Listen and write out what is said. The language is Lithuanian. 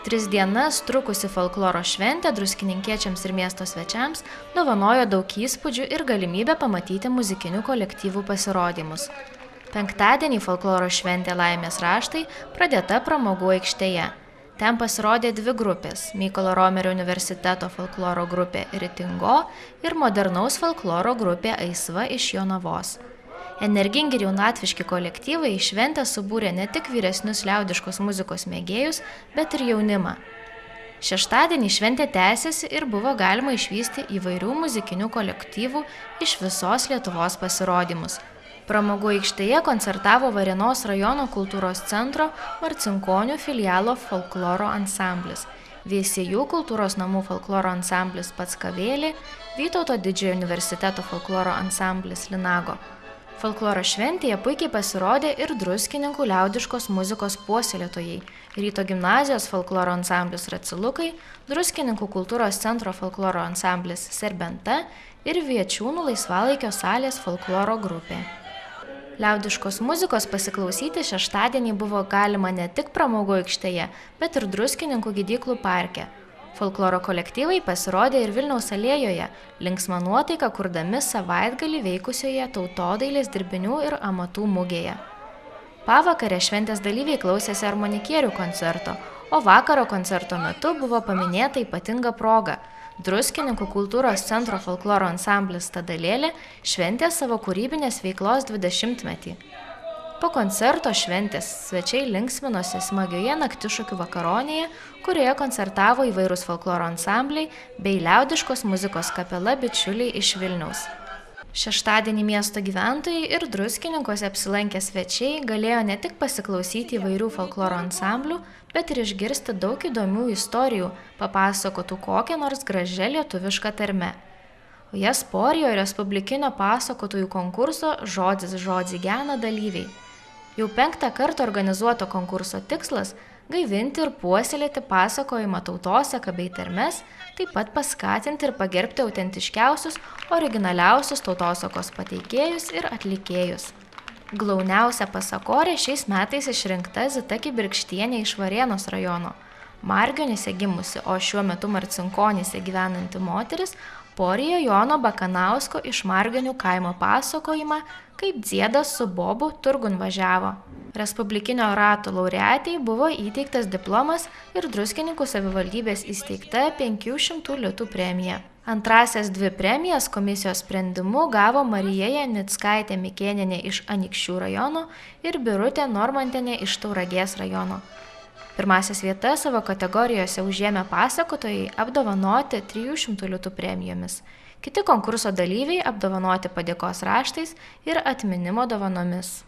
3 dienas trukusi folkloro šventė druskininkiečiams ir miesto svečiams dovanojo daug įspūdžių ir galimybę pamatyti muzikinių kolektyvų pasirodymus. Penktadienį folkloro šventė Laimės raštai pradėta pramogų aikštėje. Ten pasirodė 2 grupės – Mykolo Romerio universiteto folkloro grupė Ritingo ir modernaus folkloro grupė Aisva iš Jonavos. Energingi ir jaunatviški kolektyvai į šventę subūrė ne tik vyresnius liaudiškos muzikos mėgėjus, bet ir jaunimą. Šeštadienį šventė tęsėsi ir buvo galima išvysti įvairių muzikinių kolektyvų iš visos Lietuvos pasirodymus. Pramogų aikštėje koncertavo Varėnos rajono kultūros centro Marcinkonių filialo folkloro ansamblis, Veisiejų kultūros namų folkloro ansamblis Packavėlė, Vytauto didžiojo universiteto folkloro ansamblis Linago. Folkloro šventėje puikiai pasirodė ir druskininkų liaudiškos muzikos puoselėtojai, Ryto gimnazijos folkloro ansamblis Racilukai, Druskininkų kultūros centro folkloro ansamblis Serbenta ir Viečiūnų laisvalaikio salės folkloro grupė. Liaudiškos muzikos pasiklausyti šeštadienį buvo galima ne tik pramogų aikštėje, bet ir Druskininkų gydyklų parke. Folkloro kolektyvai pasirodė ir Vilniaus alėjoje, linksmą nuotaiką kurdami savaitgalį veikusioje tautodailės dirbinių ir amatų mugėje. Pavakarę šventės dalyviai klausėsi armonikierių koncerto, o vakaro koncerto metu buvo paminėta ypatinga proga. Druskininkų kultūros centro folkloro ansamblis Tadalėlė šventė savo kūrybinės veiklos 20-metį. Po koncerto šventės svečiai linksminosi smagioje naktišokių vakaronėje, kurioje koncertavo įvairūs folkloro ansambliai bei liaudiškos muzikos kapela Bičiuliai iš Vilniaus. Šeštadienį miesto gyventojai ir Druskininkuose apsilankę svečiai galėjo ne tik pasiklausyti įvairių folkloro ansamblių, bet ir išgirsti daug įdomių istorijų, papasakotų kokią nors gražią lietuvišką tarmę. O jas porijo Respublikinio pasakotojų konkurso Žodis žodį gena dalyviai. Jau 5. kartą organizuoto konkurso tikslas – gaivinti ir puoselėti pasakojimą tautosaka bei tarmes, taip pat paskatinti ir pagerbti autentiškiausius, originaliausius tautosakos pateikėjus ir atlikėjus. Glauniausia pasakorė šiais metais išrinkta Zita Kibirkštienė iš Varėnos rajono. Margionyse gimusi, o šiuo metu Marcinkonyse gyvenanti moteris porijo Jono Bakanausko iš Margionių kaimo pasakojimą, kaip dziedas su bobu turgun važiavo. Respublikinio rato laureatei buvo įteiktas diplomas ir Druskininkų savivaldybės įsteigta 500 litų premija. Antrasias 2 premijas komisijos sprendimu gavo Marija Janickaitė Mikėnienė iš Anykščių rajono ir Birutė Normantienė iš Tauragės rajono. Pirmasias vietas savo kategorijose užėmė pasakotojai apdovanoti 300 litų premijomis. Kiti konkurso dalyviai apdovanoti padėkos raštais ir atminimo dovanomis.